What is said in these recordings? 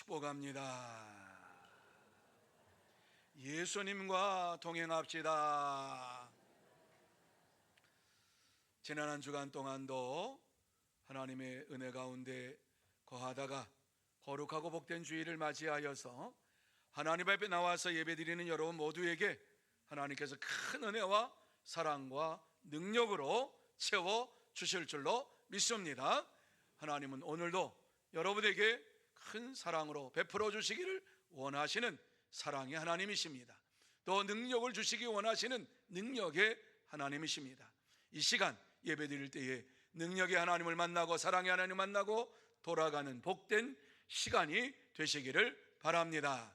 축복합니다. 예수님과 동행합시다. 지난 한 주간 동안도 하나님의 은혜 가운데 거하다가 거룩하고 복된 주일을 맞이하여서 하나님 앞에 나와서 예배드리는 여러분 모두에게 하나님께서 큰 은혜와 사랑과 능력으로 채워주실 줄로 믿습니다. 하나님은 오늘도 여러분에게 큰 사랑으로 베풀어 주시기를 원하시는 사랑의 하나님이십니다. 또 능력을 주시기 원하시는 능력의 하나님이십니다. 이 시간 예배드릴 때에 능력의 하나님을 만나고 사랑의 하나님을 만나고 돌아가는 복된 시간이 되시기를 바랍니다.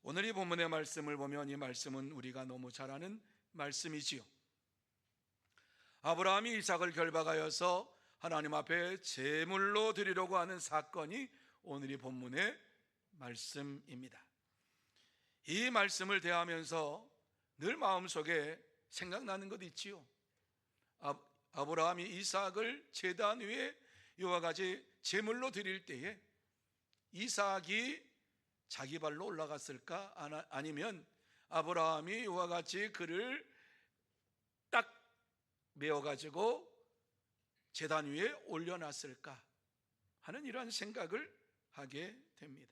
오늘 이 본문의 말씀을 보면 이 말씀은 우리가 너무 잘 아는 말씀이지요. 아브라함이 이삭을 결박하여서 하나님 앞에 제물로 드리려고 하는 사건이 오늘 이 본문의 말씀입니다. 이 말씀을 대하면서 늘 마음속에 생각나는 것 있지요. 아브라함이 이삭을 제단 위에 이와 같이 제물로 드릴 때에 이삭이 자기 발로 올라갔을까? 아니면 아브라함이 이와 같이 그를 딱 메어가지고 제단 위에 올려놨을까 하는 이러한 생각을 하게 됩니다.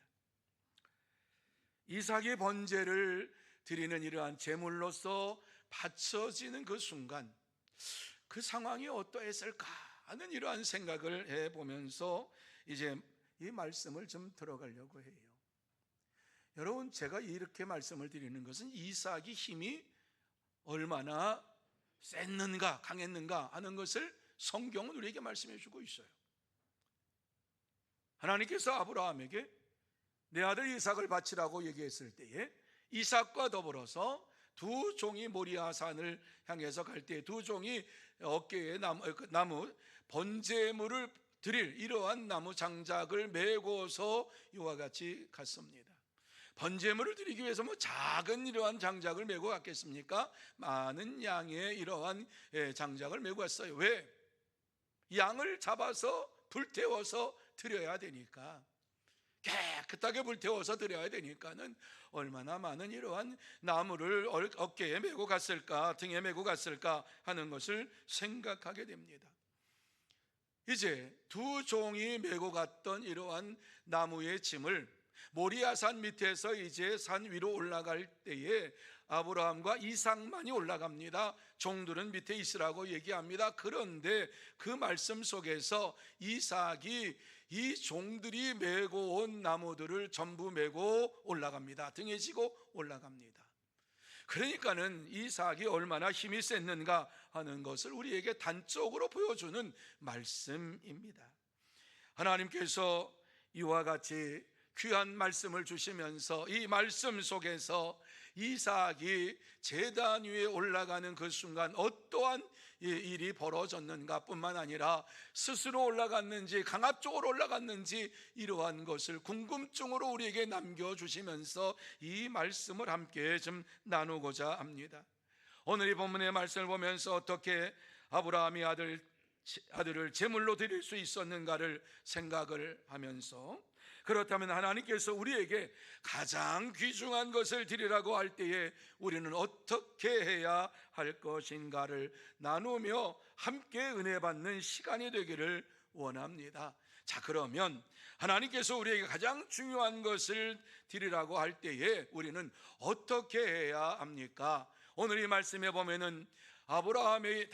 이삭의 번제를 드리는 이러한 제물로서 바쳐지는 그 순간 그 상황이 어떠했을까 하는 이러한 생각을 해보면서 이제 이 말씀을 좀 들어가려고 해요. 여러분, 제가 이렇게 말씀을 드리는 것은 이삭의 힘이 얼마나 셌는가 강했는가 하는 것을 성경은 우리에게 말씀해 주고 있어요. 하나님께서 아브라함에게 내 아들 이삭을 바치라고 얘기했을 때에 이삭과 더불어서 두 종이 모리아 산을 향해서 갈 때 두 종이 어깨에 나무 번제물을 드릴 이러한 나무 장작을 메고서 이와 같이 갔습니다. 번제물을 드리기 위해서 작은 이러한 장작을 메고 갔겠습니까? 많은 양의 이러한 장작을 메고 갔어요. 왜? 양을 잡아서 불태워서 드려야 되니까, 깨끗하게 불태워서 드려야 되니까는 얼마나 많은 이러한 나무를 어깨에 메고 갔을까, 등에 메고 갔을까 하는 것을 생각하게 됩니다. 이제 두 종이 메고 갔던 이러한 나무의 짐을 모리아산 밑에서 이제 산 위로 올라갈 때에 아브라함과 이삭만이 올라갑니다. 종들은 밑에 있으라고 얘기합니다. 그런데 그 말씀 속에서 이삭이 이 종들이 메고 온 나무들을 전부 메고 올라갑니다. 등에 지고 올라갑니다. 그러니까는 이삭이 얼마나 힘이 셌는가 하는 것을 우리에게 단적으로 보여주는 말씀입니다. 하나님께서 이와 같이 귀한 말씀을 주시면서 이 말씀 속에서 이삭이 제단 위에 올라가는 그 순간 어떠한 일이 벌어졌는가 뿐만 아니라 스스로 올라갔는지 강압 쪽으로 올라갔는지 이러한 것을 궁금증으로 우리에게 남겨주시면서 이 말씀을 함께 좀 나누고자 합니다. 오늘 이 본문의 말씀을 보면서 어떻게 아브라함이 아들을 제물로 드릴 수 있었는가를 생각을 하면서, 그렇다면 하나님께서 우리에게 가장 귀중한 것을 드리라고 할 때에 우리는 어떻게 해야 할 것인가를 나누며 함께 은혜 받는 시간이 되기를 원합니다. 자, 그러면 하나님께서 우리에게 가장 중요한 것을 드리라고 할 때에 우리는 어떻게 해야 합니까? 오늘 이 말씀에 보면은 아브라함이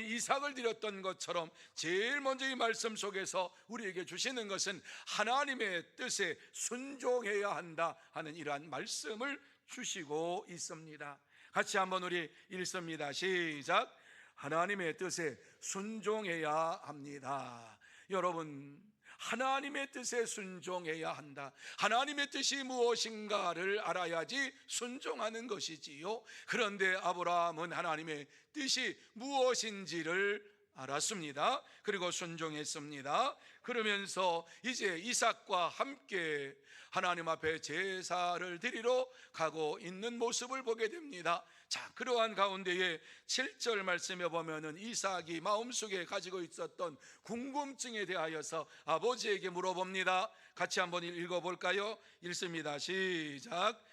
이삭을 드렸던 것처럼 제일 먼저 이 말씀 속에서 우리에게 주시는 것은 하나님의 뜻에 순종해야 한다 하는 이러한 말씀을 주시고 있습니다. 같이 한번 우리 읽습니다. 시작. 하나님의 뜻에 순종해야 합니다. 여러분, 하나님의 뜻에 순종해야 한다. 하나님의 뜻이 무엇인가를 알아야지 순종하는 것이지요. 그런데 아브라함은 하나님의 뜻이 무엇인지를 알았습니다. 그리고 순종했습니다. 그러면서 이제 이삭과 함께 하나님 앞에 제사를 드리러 가고 있는 모습을 보게 됩니다. 자, 그러한 가운데에 7절 말씀에 보면은 이삭이 마음속에 가지고 있었던 궁금증에 대하여서 아버지에게 물어봅니다. 같이 한번 읽어볼까요? 읽습니다. 시작.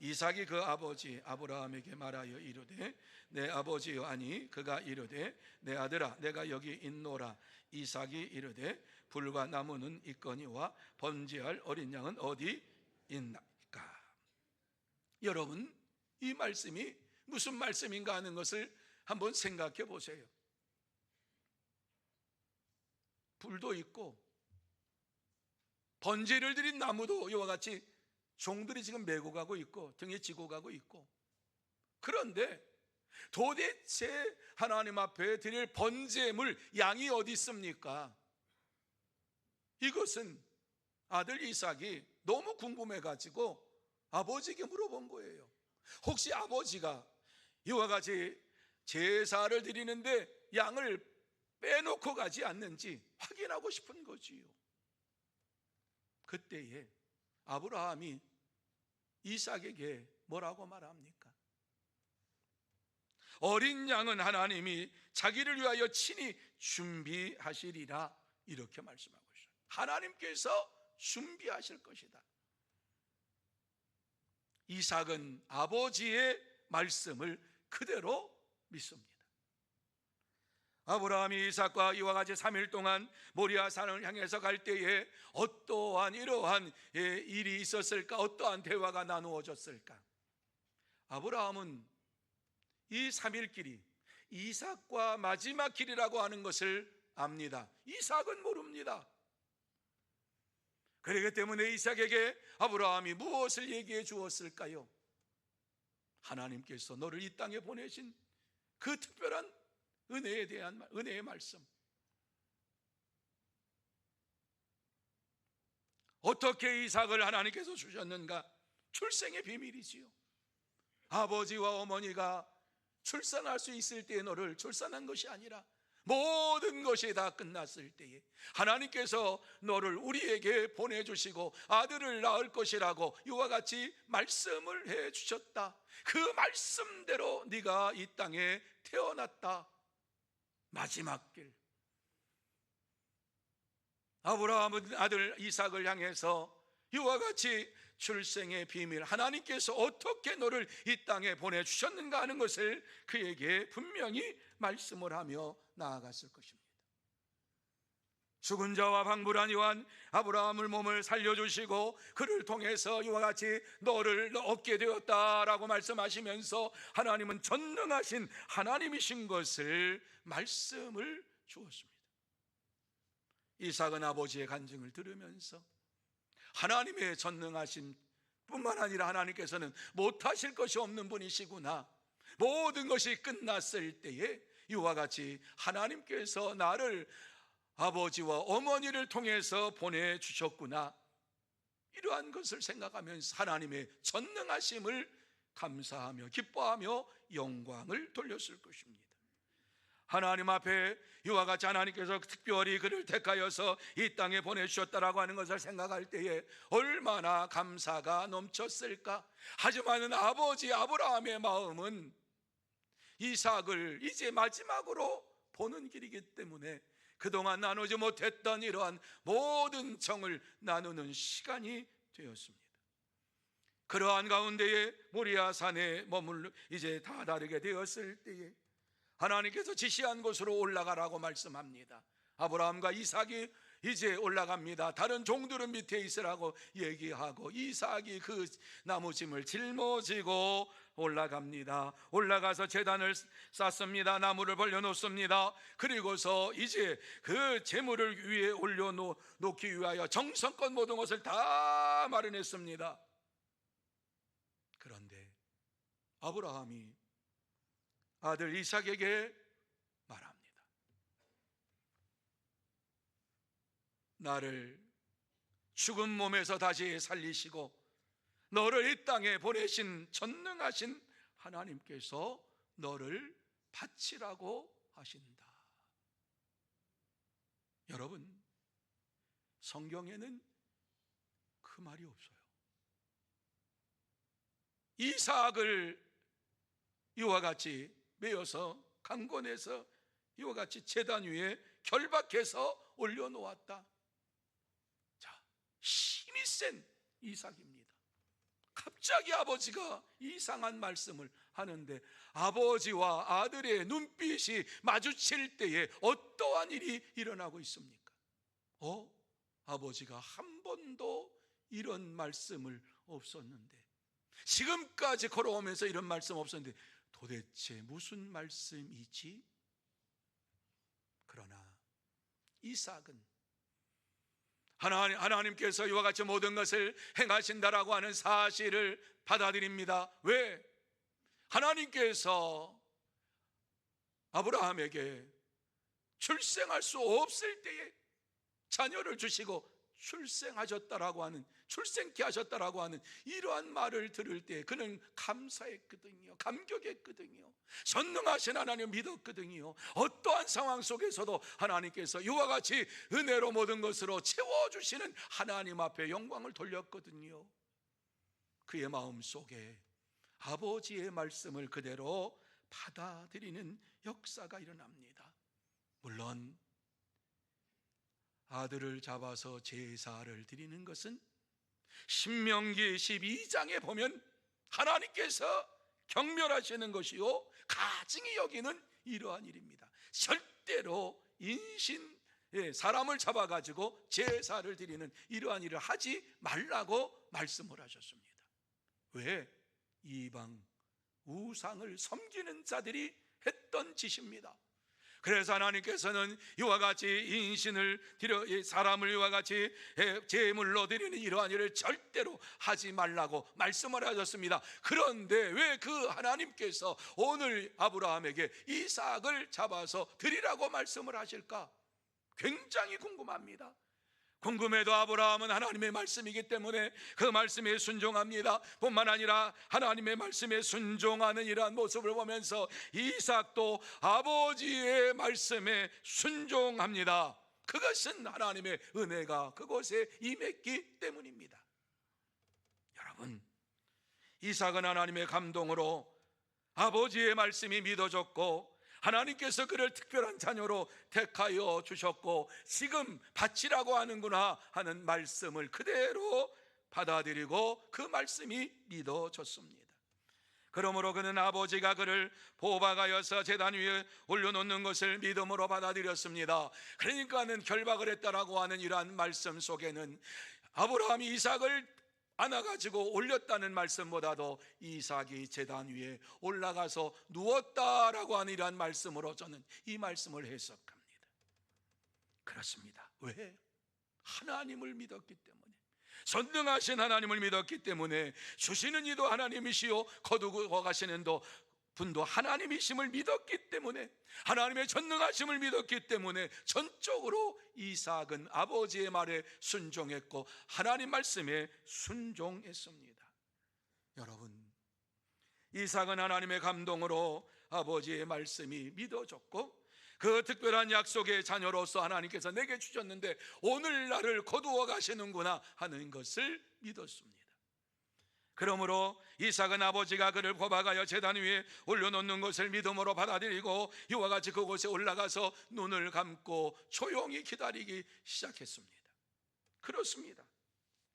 이삭이 그 아버지 아브라함에게 말하여 이르되 내 아버지여 하니 그가 이르되 내 아들아 내가 여기 있노라. 이삭이 이르되 불과 나무는 있거니와 번제할 어린 양은 어디 있나이까. 여러분, 이 말씀이 무슨 말씀인가 하는 것을 한번 생각해 보세요. 불도 있고 번제를 드린 나무도 이와 같이 종들이 지금 메고 가고 있고 등에 지고 가고 있고, 그런데 도대체 하나님 앞에 드릴 번제물 양이 어디 있습니까? 이것은 아들 이삭이 너무 궁금해 가지고 아버지에게 물어본 거예요. 혹시 아버지가 이와 같이 제사를 드리는데 양을 빼놓고 가지 않는지 확인하고 싶은 거지요. 그때에 아브라함이 이삭에게 뭐라고 말합니까? 어린 양은 하나님이 자기를 위하여 친히 준비하시리라, 이렇게 말씀하고 있어요. 하나님께서 준비하실 것이다. 이삭은 아버지의 말씀을 그대로 믿습니다. 아브라함이 이삭과 이와 같이 3일 동안 모리아 산을 향해서 갈 때에 어떠한 이러한 일이 있었을까? 어떠한 대화가 나누어졌을까? 아브라함은 이 3일 길이 이삭과 마지막 길이라고 하는 것을 압니다. 이삭은 모릅니다. 그렇기 때문에 이삭에게 아브라함이 무엇을 얘기해 주었을까요? 하나님께서 너를 이 땅에 보내신 그 특별한 은혜에 대한 은혜의 말씀. 어떻게 이삭을 하나님께서 주셨는가? 출생의 비밀이지요. 아버지와 어머니가 출산할 수 있을 때에 너를 출산한 것이 아니라 모든 것이 다 끝났을 때에 하나님께서 너를 우리에게 보내주시고 아들을 낳을 것이라고 이와 같이 말씀을 해주셨다. 그 말씀대로 네가 이 땅에 태어났다. 마지막 길. 아브라함은 아들 이삭을 향해서 이와 같이 출생의 비밀, 하나님께서 어떻게 너를 이 땅에 보내주셨는가 하는 것을 그에게 분명히 말씀을 하며 나아갔을 것입니다. 죽은 자와 방불한 이완 아브라함을 몸을 살려주시고 그를 통해서 이와 같이 너를 얻게 되었다라고 말씀하시면서 하나님은 전능하신 하나님이신 것을 말씀을 주었습니다. 이삭은 아버지의 간증을 들으면서 하나님의 전능하심 뿐만 아니라 하나님께서는 못하실 것이 없는 분이시구나, 모든 것이 끝났을 때에 이와 같이 하나님께서 나를 아버지와 어머니를 통해서 보내주셨구나, 이러한 것을 생각하면서 하나님의 전능하심을 감사하며 기뻐하며 영광을 돌렸을 것입니다. 하나님 앞에 이와 같이 하나님께서 특별히 그를 택하여서 이 땅에 보내주셨다라고 하는 것을 생각할 때에 얼마나 감사가 넘쳤을까. 하지만 아버지 아브라함의 마음은 이삭을 이제 마지막으로 보는 길이기 때문에 그동안 나누지 못했던 이러한 모든 정을 나누는 시간이 되었습니다. 그러한 가운데에 모리아 산에 머물러 이제 다다르게 되었을 때에 하나님께서 지시한 곳으로 올라가라고 말씀합니다. 아브라함과 이삭이 이제 올라갑니다. 다른 종들은 밑에 있으라고 얘기하고 이삭이 그 나무짐을 짊어지고 올라갑니다. 올라가서 제단을 쌓습니다. 나무를 벌려놓습니다. 그리고서 이제 그 제물을 위에 올려놓기 위하여 정성껏 모든 것을 다 마련했습니다. 그런데 아브라함이 아들 이삭에게 말합니다. 나를 죽은 몸에서 다시 살리시고 너를 이 땅에 보내신 전능하신 하나님께서 너를 바치라고 하신다. 여러분, 성경에는 그 말이 없어요. 이삭을 이와 같이 메어서 강권해서 이와 같이 제단 위에 결박해서 올려놓았다. 자, 센 이삭입니다. 갑자기 아버지가 이상한 말씀을 하는데 아버지와 아들의 눈빛이 마주칠 때에 어떠한 일이 일어나고 있습니까? 아버지가 한 번도 이런 말씀을 없었는데, 지금까지 걸어오면서 이런 말씀 없었는데 도대체 무슨 말씀이지? 그러나 이삭은 하나님께서 이와 같이 모든 것을 행하신다라고 하는 사실을 받아들입니다. 왜? 하나님께서 아브라함에게 출생할 수 없을 때에 자녀를 주시고 출생하셨다라고 하는, 출생케 하셨다라고 하는 이러한 말을 들을 때 그는 감사했거든요. 감격했거든요. 전능하신 하나님 믿었거든요. 어떠한 상황 속에서도 하나님께서 이와 같이 은혜로 모든 것으로 채워주시는 하나님 앞에 영광을 돌렸거든요. 그의 마음 속에 아버지의 말씀을 그대로 받아들이는 역사가 일어납니다. 물론 아들을 잡아서 제사를 드리는 것은 신명기 12장에 보면 하나님께서 경멸하시는 것이요 가증히 여기는 이러한 일입니다. 절대로 사람을 잡아가지고 제사를 드리는 이러한 일을 하지 말라고 말씀을 하셨습니다. 왜? 이방 우상을 섬기는 자들이 했던 짓입니다. 그래서 하나님께서는 이와 같이 사람을 이와 같이 제물로 드리는 이러한 일을 절대로 하지 말라고 말씀을 하셨습니다. 그런데 왜 그 하나님께서 오늘 아브라함에게 이삭을 잡아서 드리라고 말씀을 하실까? 굉장히 궁금합니다. 궁금해도 아브라함은 하나님의 말씀이기 때문에 그 말씀에 순종합니다. 뿐만 아니라 하나님의 말씀에 순종하는 이러한 모습을 보면서 이삭도 아버지의 말씀에 순종합니다. 그것은 하나님의 은혜가 그곳에 임했기 때문입니다. 여러분, 이삭은 하나님의 감동으로 아버지의 말씀이 믿어졌고 하나님께서 그를 특별한 자녀로 택하여 주셨고 지금 바치라고 하는구나 하는 말씀을 그대로 받아들이고 그 말씀이 믿어졌습니다. 그러므로 그는 아버지가 그를 보박하여서 제단 위에 올려놓는 것을 믿음으로 받아들였습니다. 그러니까는 결박을 했다라고 하는 이러한 말씀 속에는 아브라함이 이삭을 안아가지고 올렸다는 말씀보다도 이삭이 제단 위에 올라가서 누웠다라고 하는 이러한 말씀으로 저는 이 말씀을 해석합니다. 그렇습니다. 왜? 하나님을 믿었기 때문에, 전능하신 하나님을 믿었기 때문에, 주시는 이도 하나님이시요 거두고 가시는 분도 하나님이심을 믿었기 때문에, 하나님의 전능하심을 믿었기 때문에 전적으로 이삭은 아버지의 말에 순종했고 하나님 말씀에 순종했습니다. 여러분, 이삭은 하나님의 감동으로 아버지의 말씀이 믿어졌고 그 특별한 약속의 자녀로서 하나님께서 내게 주셨는데 오늘 나를 거두어 가시는구나 하는 것을 믿었습니다. 그러므로 이삭은 아버지가 그를 포박하여 제단 위에 올려놓는 것을 믿음으로 받아들이고 이와 같이 그곳에 올라가서 눈을 감고 조용히 기다리기 시작했습니다. 그렇습니다.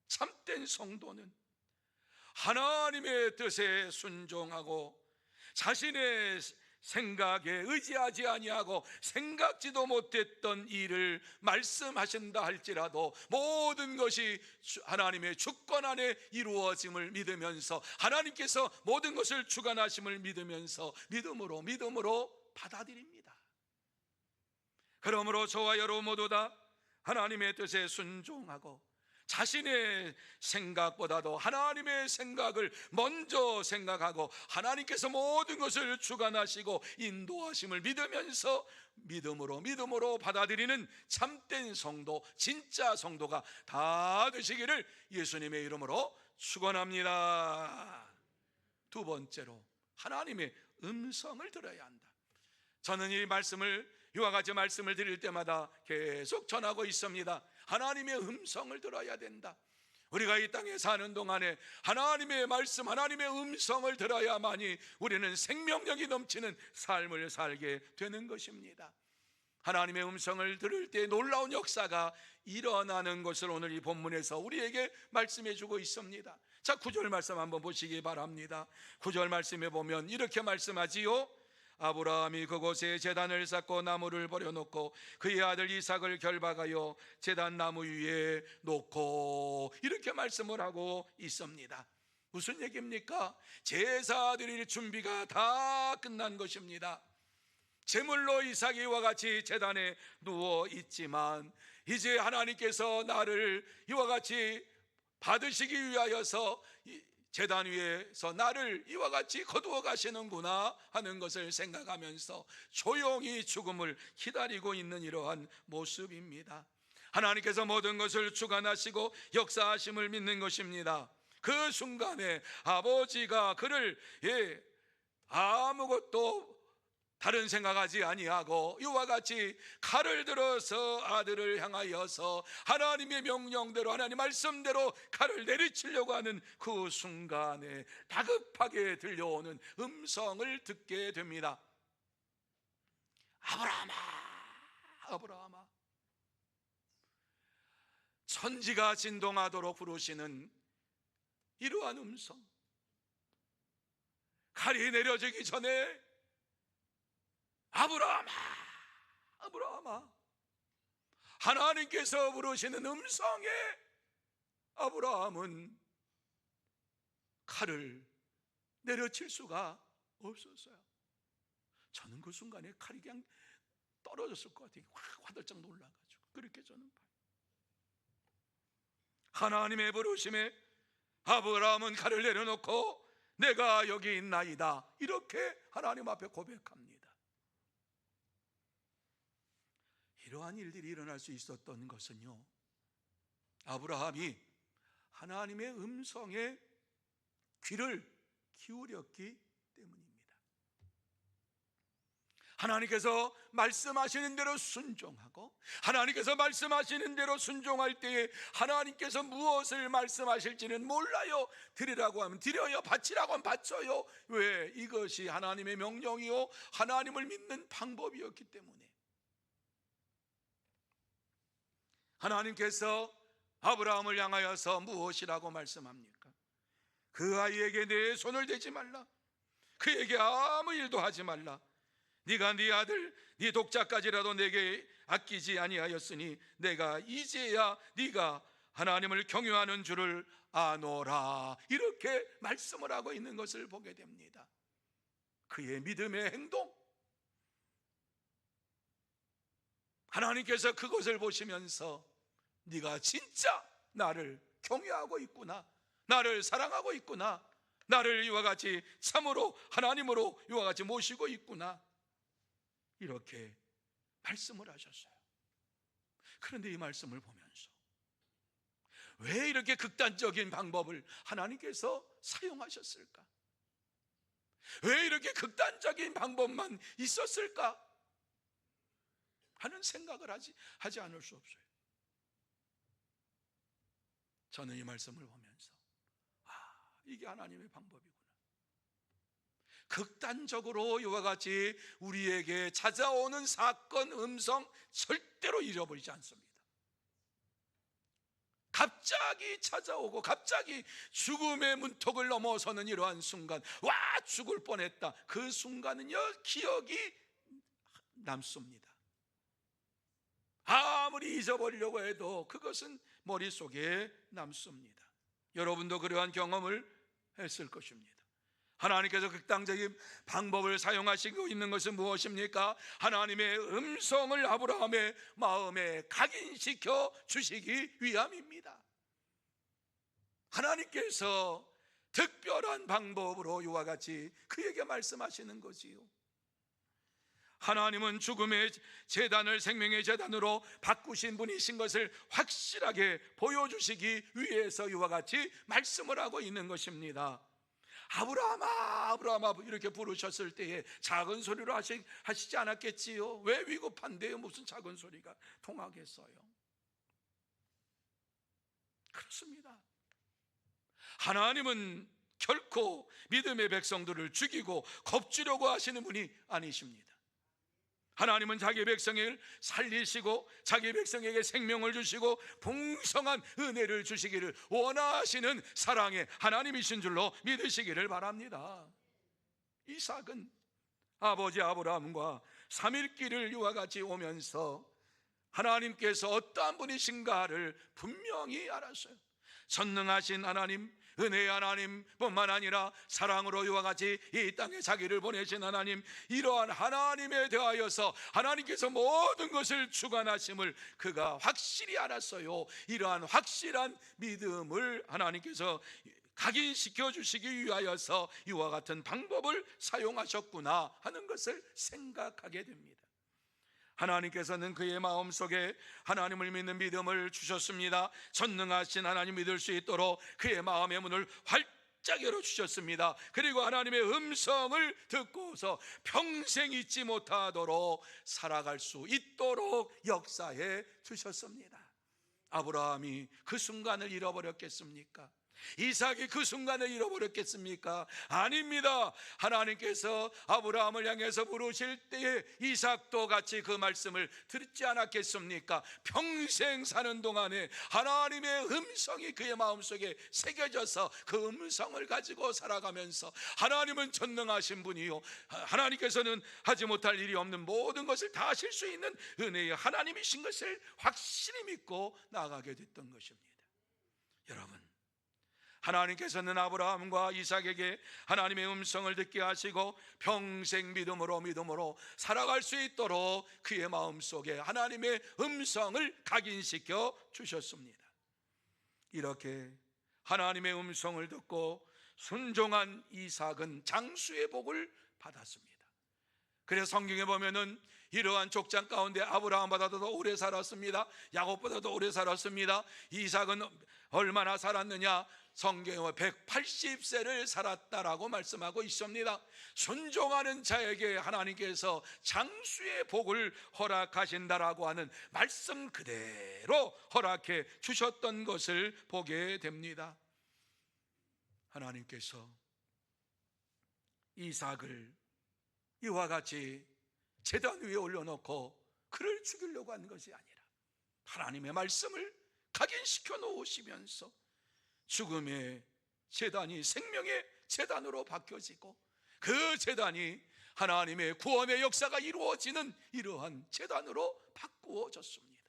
참된 성도는 하나님의 뜻에 순종하고 자신의 생각에 의지하지 아니하고 생각지도 못했던 일을 말씀하신다 할지라도 모든 것이 하나님의 주권 안에 이루어짐을 믿으면서 하나님께서 모든 것을 주관하심을 믿으면서 믿음으로 받아들입니다. 그러므로 저와 여러분 모두 다 하나님의 뜻에 순종하고 자신의 생각보다도 하나님의 생각을 먼저 생각하고 하나님께서 모든 것을 주관하시고 인도하심을 믿으면서 믿음으로 받아들이는 참된 성도, 진짜 성도가 다 되시기를 예수님의 이름으로 축원합니다. 두 번째로 하나님의 음성을 들어야 한다. 저는 이 말씀을 이와 같이 말씀을 드릴 때마다 계속 전하고 있습니다. 하나님의 음성을 들어야 된다. 우리가 이 땅에 사는 동안에 하나님의 말씀, 하나님의 음성을 들어야만이 우리는 생명력이 넘치는 삶을 살게 되는 것입니다. 하나님의 음성을 들을 때 놀라운 역사가 일어나는 것을 오늘 이 본문에서 우리에게 말씀해 주고 있습니다. 자, 9절 말씀 한번 보시기 바랍니다. 9절 말씀에 보면 이렇게 말씀하지요. 아브라함이 그곳에 제단을 쌓고 나무를 버려놓고 그의 아들 이삭을 결박하여 제단 나무 위에 놓고, 이렇게 말씀을 하고 있습니다. 무슨 얘기입니까? 제사 드릴 준비가 다 끝난 것입니다. 제물로 이삭이 이와 같이 제단에 누워 있지만 이제 하나님께서 나를 이와 같이 받으시기 위하여서 제단 위에서 나를 이와 같이 거두어 가시는구나 하는 것을 생각하면서 조용히 죽음을 기다리고 있는 이러한 모습입니다. 하나님께서 모든 것을 주관하시고 역사하심을 믿는 것입니다. 그 순간에 아버지가 그를 아무것도 다른 생각하지 아니하고 이와 같이 칼을 들어서 아들을 향하여서 하나님의 명령대로, 하나님 말씀대로 칼을 내리치려고 하는 그 순간에 다급하게 들려오는 음성을 듣게 됩니다. 아브라함아, 아브라함아. 천지가 진동하도록 부르시는 이러한 음성. 칼이 내려지기 전에 아브라함아, 아브라함아. 하나님께서 부르시는 음성에 아브라함은 칼을 내려칠 수가 없었어요. 저는 그 순간에 칼이 그냥 떨어졌을 것 같아요. 화들짝 놀라가지고. 그렇게 저는 봐요. 하나님의 부르심에 아브라함은 칼을 내려놓고 내가 여기 있나이다, 이렇게 하나님 앞에 고백합니다. 이러한 일들이 일어날 수 있었던 것은요, 아브라함이 하나님의 음성에 귀를 기울였기 때문입니다. 하나님께서 말씀하시는 대로 순종하고, 하나님께서 말씀하시는 대로 순종할 때에 하나님께서 무엇을 말씀하실지는 몰라요. 드리라고 하면 드려요, 바치라고 하면 바쳐요. 왜? 이것이 하나님의 명령이요, 하나님을 믿는 방법이었기 때문에. 하나님께서 아브라함을 향하여서 무엇이라고 말씀합니까? 그 아이에게 내 손을 대지 말라, 그에게 아무 일도 하지 말라. 네가 네 아들 네 독자까지라도 내게 아끼지 아니하였으니 내가 이제야 네가 하나님을 경유하는 줄을 아노라, 이렇게 말씀을 하고 있는 것을 보게 됩니다. 그의 믿음의 행동, 하나님께서 그것을 보시면서 네가 진짜 나를 경외하고 있구나, 나를 사랑하고 있구나, 나를 이와 같이 참으로 하나님으로 이와 같이 모시고 있구나, 이렇게 말씀을 하셨어요. 그런데 이 말씀을 보면서 왜 이렇게 극단적인 방법을 하나님께서 사용하셨을까? 왜 이렇게 극단적인 방법만 있었을까? 하는 생각을 하지 않을 수 없어요. 저는 이 말씀을 보면서 이게 하나님의 방법이구나. 극단적으로 이와 같이 우리에게 찾아오는 사건, 음성 절대로 잃어버리지 않습니다. 갑자기 찾아오고 갑자기 죽음의 문턱을 넘어서는 이러한 순간, 와, 죽을 뻔했다, 그 순간은요, 기억이 남습니다. 아무리 잊어버리려고 해도 그것은 머릿속에 남습니다. 여러분도 그러한 경험을 했을 것입니다. 하나님께서 극단적인 방법을 사용하시고 있는 것은 무엇입니까? 하나님의 음성을 아브라함의 마음에 각인시켜 주시기 위함입니다. 하나님께서 특별한 방법으로 이와 같이 그에게 말씀하시는 거지요. 하나님은 죽음의 제단을 생명의 제단으로 바꾸신 분이신 것을 확실하게 보여주시기 위해서 이와 같이 말씀을 하고 있는 것입니다. 아브라함아, 아브라함아, 이렇게 부르셨을 때에 작은 소리로 하시지 않았겠지요? 왜 위급한데요? 무슨 작은 소리가 통하겠어요? 그렇습니다. 하나님은 결코 믿음의 백성들을 죽이고 겁주려고 하시는 분이 아니십니다. 하나님은 자기 백성을 살리시고 자기 백성에게 생명을 주시고 풍성한 은혜를 주시기를 원하시는 사랑의 하나님이신 줄로 믿으시기를 바랍니다. 이삭은 아버지 아브라함과 3일길을 이와 같이 오면서 하나님께서 어떠한 분이신가를 분명히 알았어요. 전능하신 하나님, 은혜의 하나님 뿐만 아니라 사랑으로 이와 같이 이 땅에 자기를 보내신 하나님, 이러한 하나님에 대하여서 하나님께서 모든 것을 주관하심을 그가 확실히 알았어요. 이러한 확실한 믿음을 하나님께서 각인시켜 주시기 위하여서 이와 같은 방법을 사용하셨구나 하는 것을 생각하게 됩니다. 하나님께서는 그의 마음속에 하나님을 믿는 믿음을 주셨습니다. 전능하신 하나님 믿을 수 있도록 그의 마음의 문을 활짝 열어주셨습니다. 그리고 하나님의 음성을 듣고서 평생 잊지 못하도록 살아갈 수 있도록 역사해 주셨습니다. 아브라함이 그 순간을 잃어버렸겠습니까? 이삭이 그 순간을 잃어버렸겠습니까? 아닙니다. 하나님께서 아브라함을 향해서 부르실 때에 이삭도 같이 그 말씀을 듣지 않았겠습니까? 평생 사는 동안에 하나님의 음성이 그의 마음속에 새겨져서 그 음성을 가지고 살아가면서 하나님은 전능하신 분이요, 하나님께서는 하지 못할 일이 없는 모든 것을 다 하실 수 있는 은혜의 하나님이신 것을 확실히 믿고 나아가게 됐던 것입니다. 여러분, 하나님께서는 아브라함과 이삭에게 하나님의 음성을 듣게 하시고 평생 믿음으로 살아갈 수 있도록 그의 마음속에 하나님의 음성을 각인시켜 주셨습니다. 이렇게 하나님의 음성을 듣고 순종한 이삭은 장수의 복을 받았습니다. 그래서 성경에 보면은 이러한 족장 가운데 아브라함보다도 더 오래 살았습니다. 야곱보다도 오래 살았습니다. 이삭은 얼마나 살았느냐? 성경에 180세를 살았다라고 말씀하고 있습니다. 순종하는 자에게 하나님께서 장수의 복을 허락하신다라고 하는 말씀 그대로 허락해 주셨던 것을 보게 됩니다. 하나님께서 이삭을 이와 같이 제단 위에 올려놓고 그를 죽이려고 한 것이 아니라 하나님의 말씀을 각인시켜 놓으시면서 죽음의 제단이 생명의 제단으로 바뀌어지고 그 제단이 하나님의 구원의 역사가 이루어지는 이러한 제단으로 바꾸어졌습니다.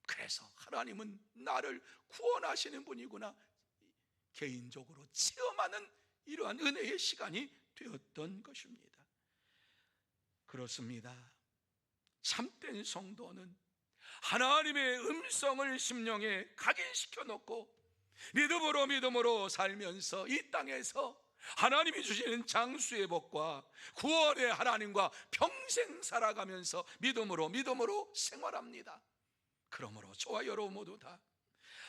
그래서 하나님은 나를 구원하시는 분이구나 개인적으로 체험하는 이러한 은혜의 시간이 되었던 것입니다. 그렇습니다. 참된 성도는 하나님의 음성을 심령에 각인시켜 놓고 믿음으로 살면서 이 땅에서 하나님이 주시는 장수의 복과 구원의 하나님과 평생 살아가면서 믿음으로 생활합니다. 그러므로 저와 여러분 모두 다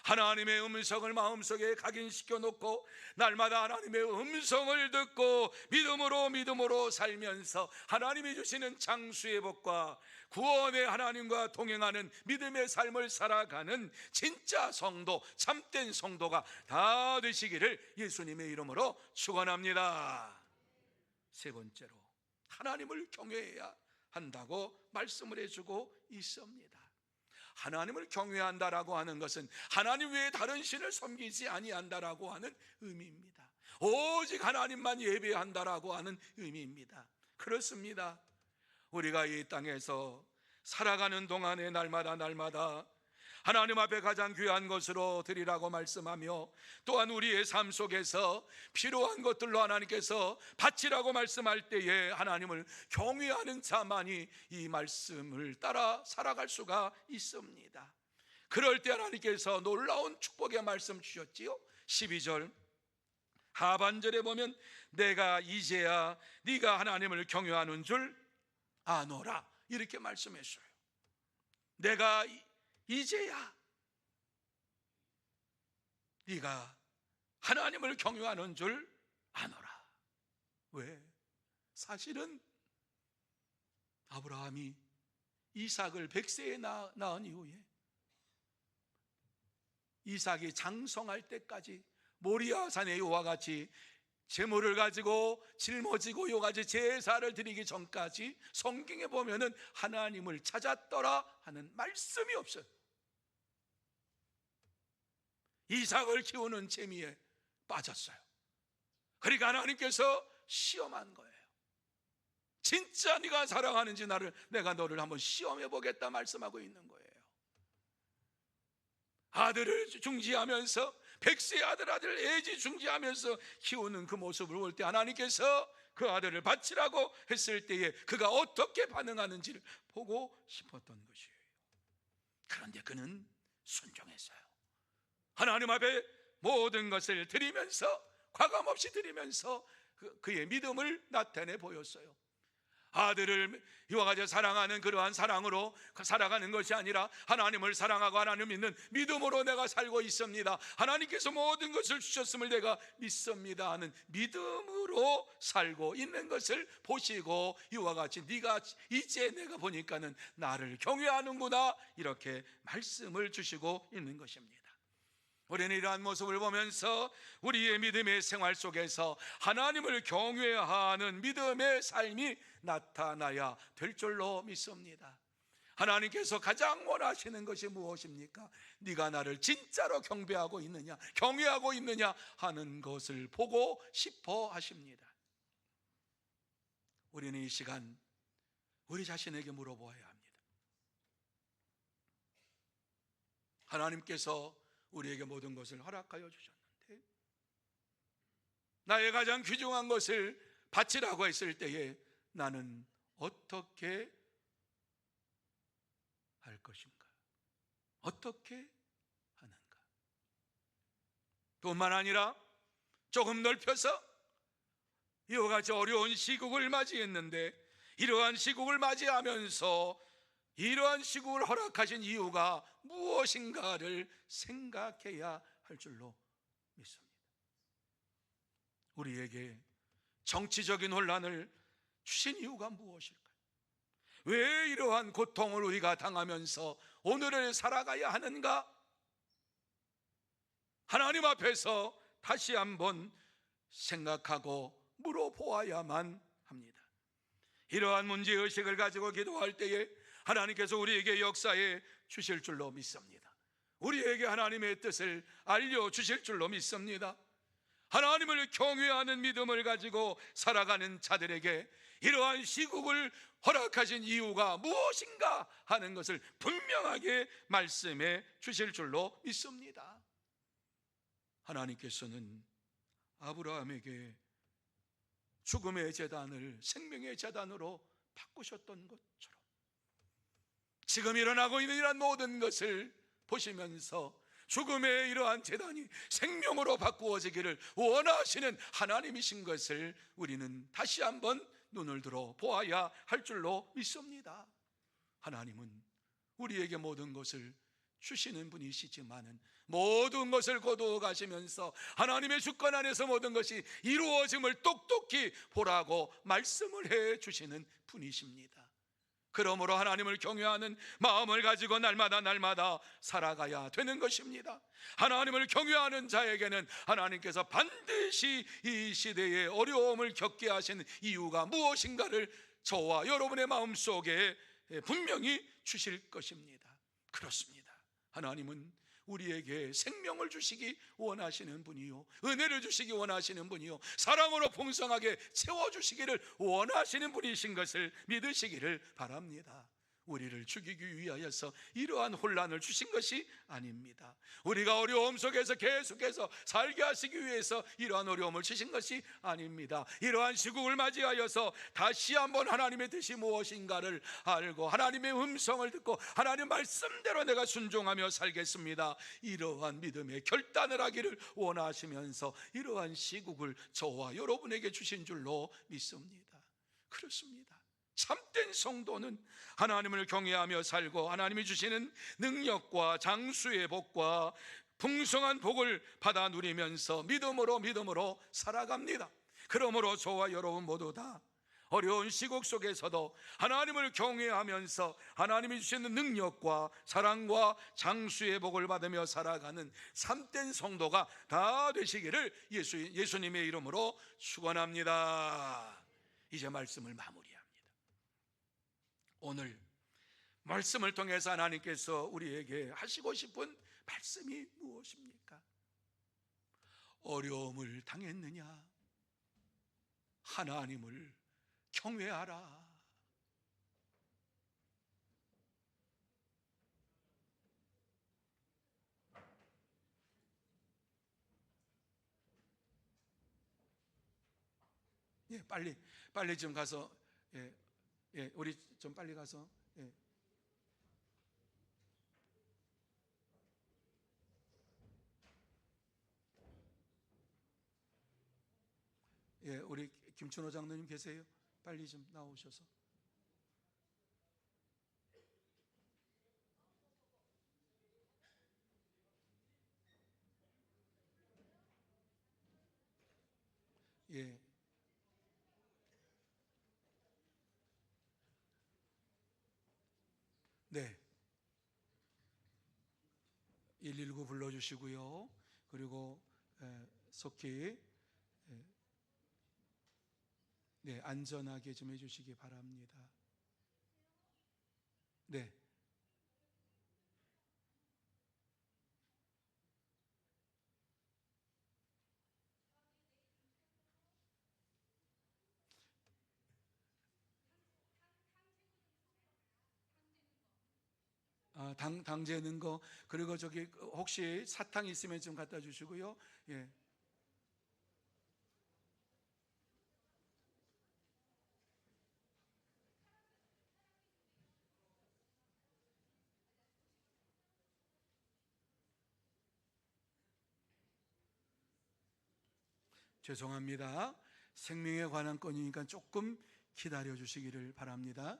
하나님의 음성을 마음속에 각인시켜 놓고 날마다 하나님의 음성을 듣고 믿음으로 살면서 하나님이 주시는 장수의 복과 구원의 하나님과 동행하는 믿음의 삶을 살아가는 진짜 성도, 참된 성도가 다 되시기를 예수님의 이름으로 축원합니다. 세 번째로 하나님을 경외해야 한다고 말씀을 해주고 있습니다. 하나님을 경외한다라고 하는 것은 하나님 외에 다른 신을 섬기지 아니한다라고 하는 의미입니다. 오직 하나님만 예배한다라고 하는 의미입니다. 그렇습니다. 우리가 이 땅에서 살아가는 동안에 날마다 하나님 앞에 가장 귀한 것으로 드리라고 말씀하며 또한 우리의 삶 속에서 필요한 것들로 하나님께서 바치라고 말씀할 때에 하나님을 경외하는 자만이 이 말씀을 따라 살아갈 수가 있습니다. 그럴 때 하나님께서 놀라운 축복의 말씀 주셨지요. 12절 하반절에 보면 내가 이제야 네가 하나님을 경외하는 줄 아노라 이렇게 말씀했어요. 내가 이제야 네가 하나님을 경외하는 줄 아노라. 왜? 사실은 아브라함이 이삭을 100세에 낳은 이후에 이삭이 장성할 때까지 모리아 산에 이와 같이 제물을 가지고 짊어지고 요가지 제사를 드리기 전까지 성경에 보면은 하나님을 찾았더라 하는 말씀이 없어요. 이삭을 키우는 재미에 빠졌어요. 그러니까 하나님께서 시험한 거예요. 진짜 네가 사랑하는지 내가 너를 한번 시험해 보겠다 말씀하고 있는 거예요. 아들을 중지하면서 백세 아들 애지중지하면서 키우는 그 모습을 볼 때 하나님께서 그 아들을 바치라고 했을 때에 그가 어떻게 반응하는지를 보고 싶었던 것이에요. 그런데 그는 순종했어요. 하나님 앞에 모든 것을 드리면서, 과감없이 드리면서 그의 믿음을 나타내 보였어요. 아들을 이와 같이 사랑하는 그러한 사랑으로 살아가는 것이 아니라 하나님을 사랑하고 하나님을 믿는 믿음으로 내가 살고 있습니다, 하나님께서 모든 것을 주셨음을 내가 믿습니다 하는 믿음으로 살고 있는 것을 보시고 이와 같이 네가 이제 내가 보니까는 나를 경외하는구나 이렇게 말씀을 주시고 있는 것입니다. 우리는 이러한 모습을 보면서 우리의 믿음의 생활 속에서 하나님을 경외하는 믿음의 삶이 나타나야 될 줄로 믿습니다. 하나님께서 가장 원하시는 것이 무엇입니까? 네가 나를 진짜로 경배하고 있느냐, 경외하고 있느냐 하는 것을 보고 싶어 하십니다. 우리는 이 시간 우리 자신에게 물어보아야 합니다. 하나님께서 우리에게 모든 것을 허락하여 주셨는데 나의 가장 귀중한 것을 바치라고 했을 때에 나는 어떻게 할 것인가? 어떻게 하는가? 뿐만 아니라 조금 넓혀서 이와 같이 어려운 시국을 맞이했는데 이러한 시국을 맞이하면서 이러한 시국을 허락하신 이유가 무엇인가를 생각해야 할 줄로 믿습니다. 우리에게 정치적인 혼란을 주신 이유가 무엇일까요? 왜 이러한 고통을 우리가 당하면서 오늘을 살아가야 하는가? 하나님 앞에서 다시 한번 생각하고 물어보아야만 합니다. 이러한 문제의식을 가지고 기도할 때에 하나님께서 우리에게 역사해 주실 줄로 믿습니다. 우리에게 하나님의 뜻을 알려주실 줄로 믿습니다. 하나님을 경외하는 믿음을 가지고 살아가는 자들에게 이러한 시국을 허락하신 이유가 무엇인가 하는 것을 분명하게 말씀해 주실 줄로 믿습니다. 하나님께서는 아브라함에게 죽음의 제단을 생명의 제단으로 바꾸셨던 것처럼 지금 일어나고 있는 이러한 모든 것을 보시면서 죽음의 이러한 제단이 생명으로 바꾸어지기를 원하시는 하나님이신 것을 우리는 다시 한번 눈을 들어 보아야 할 줄로 믿습니다. 하나님은 우리에게 모든 것을 주시는 분이시지만은 모든 것을 거두어 가시면서 하나님의 주권 안에서 모든 것이 이루어짐을 똑똑히 보라고 말씀을 해 주시는 분이십니다. 그러므로 하나님을 경외하는 마음을 가지고 날마다 살아가야 되는 것입니다. 하나님을 경외하는 자에게는 하나님께서 반드시 이 시대에 어려움을 겪게 하신 이유가 무엇인가를 저와 여러분의 마음속에 분명히 주실 것입니다. 그렇습니다. 하나님은 우리에게 생명을 주시기 원하시는 분이요, 은혜를 주시기 원하시는 분이요, 사랑으로 풍성하게 채워주시기를 원하시는 분이신 것을 믿으시기를 바랍니다. 우리를 죽이기 위하여서 이러한 혼란을 주신 것이 아닙니다. 우리가 어려움 속에서 계속해서 살게 하시기 위해서 이러한 어려움을 주신 것이 아닙니다. 이러한 시국을 맞이하여서 다시 한번 하나님의 뜻이 무엇인가를 알고 하나님의 음성을 듣고 하나님 말씀대로 내가 순종하며 살겠습니다, 이러한 믿음의 결단을 하기를 원하시면서 이러한 시국을 저와 여러분에게 주신 줄로 믿습니다. 그렇습니다. 참된 성도는 하나님을 경외하며 살고 하나님이 주시는 능력과 장수의 복과 풍성한 복을 받아 누리면서 믿음으로 살아갑니다. 그러므로 저와 여러분 모두 다 어려운 시국 속에서도 하나님을 경외하면서 하나님이 주시는 능력과 사랑과 장수의 복을 받으며 살아가는 참된 성도가 다 되시기를 예수님의 이름으로 축원합니다. 이제 말씀을 마무리합니다. 오늘 말씀을 통해서 하나님께서 우리에게 하시고 싶은 말씀이 무엇입니까? 어려움을 당했느냐? 하나님을 경외하라. 예, 빨리 좀 가서, 우리 좀 빨리 가서, 우리 김춘호 장로님 계세요? 빨리 좀 나오셔서. 예, 네. 119 불러주시고요. 그리고 속히 안전하게 좀 해주시기 바랍니다. 네. 당 재는 거, 그리고 저기 혹시 사탕 있으면 좀 갖다 주시고요. 예. 죄송합니다. 생명에 관한 건이니까 조금 기다려 주시기를 바랍니다.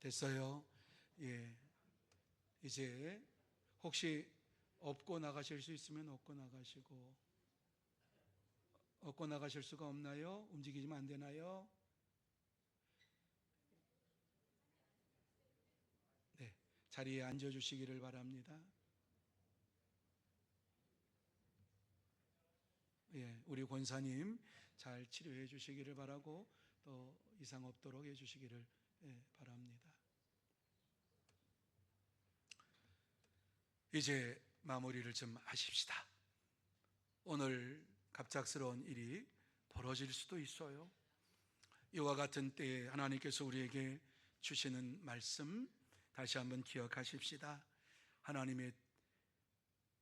됐어요. 예. 이제 혹시 업고 나가실 수 있으면 업고 나가시고, 업고 나가실 수가 없나요? 움직이시면 안 되나요? 네. 자리에 앉아 주시기를 바랍니다. 예, 우리 권사님 잘 치료해 주시기를 바라고, 또 이상 없도록 해 주시기를 바랍니다. 이제 마무리를 좀 하십시다. 오늘 갑작스러운 일이 벌어질 수도 있어요. 이와 같은 때에 하나님께서 우리에게 주시는 말씀 다시 한번 기억하십시다. 하나님의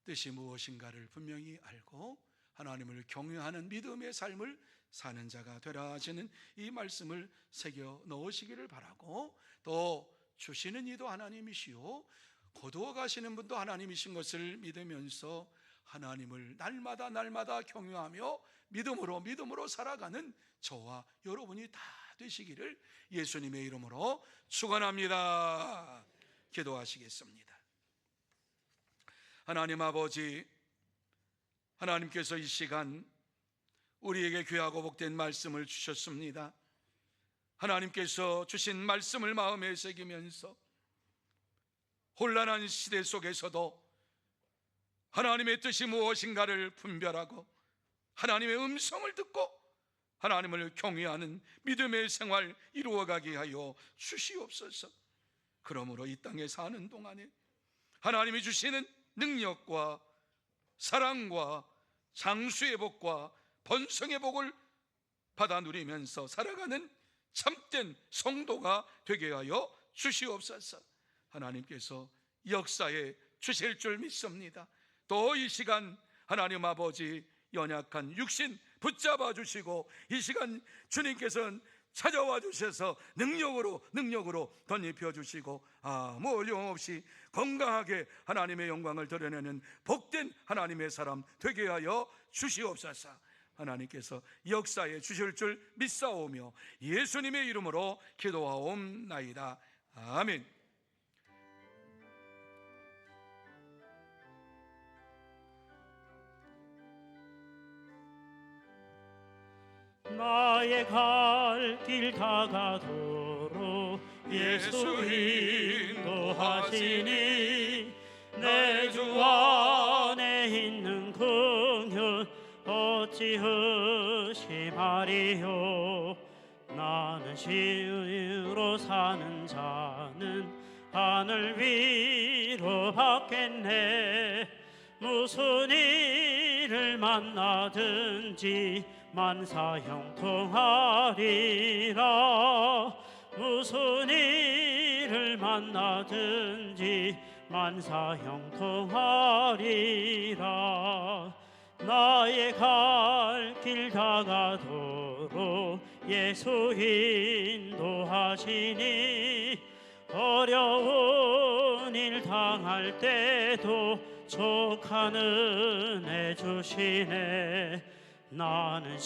뜻이 무엇인가를 분명히 알고 하나님을 경외하는 믿음의 삶을 사는 자가 되라 하시는 이 말씀을 새겨 넣으시기를 바라고, 또 주시는 이도 하나님이시오 거두어 가시는 분도 하나님이신 것을 믿으면서 하나님을 날마다 경외하며 믿음으로 살아가는 저와 여러분이 다 되시기를 예수님의 이름으로 축원합니다. 기도하시겠습니다. 하나님 아버지, 하나님께서 이 시간 우리에게 귀하고 복된 말씀을 주셨습니다. 하나님께서 주신 말씀을 마음에 새기면서 혼란한 시대 속에서도 하나님의 뜻이 무엇인가를 분별하고 하나님의 음성을 듣고 하나님을 경외하는 믿음의 생활 이루어가게 하여 주시옵소서. 그러므로 이 땅에 사는 동안에 하나님이 주시는 능력과 사랑과 장수의 복과 번성의 복을 받아 누리면서 살아가는 참된 성도가 되게 하여 주시옵소서. 하나님께서 역사에 주실 줄 믿습니다. 또 이 시간 하나님 아버지 연약한 육신 붙잡아 주시고 이 시간 주님께서는 찾아와 주셔서 능력으로 덧입혀 주시고 아무 어려움 없이 건강하게 하나님의 영광을 드러내는 복된 하나님의 사람 되게 하여 주시옵소서. 하나님께서 역사에 주실 줄 믿사오며 예수님의 이름으로 기도하옵나이다. 아멘. 나의 갈 길 다가도록 예수 인도하시니 내 주 안에 있는 긍휼 어찌 의심하리요. 나는 시으로 사는 자는 하늘 위로 받겠네. 무슨 일을 만나든지 만사 형통하리라. 무슨 일을 만나든지 만사 형통하리라. 나의 갈 길 다가도록 예수 인도하시니 어려운 일 당할 때도 족한 은혜 주시네. 나는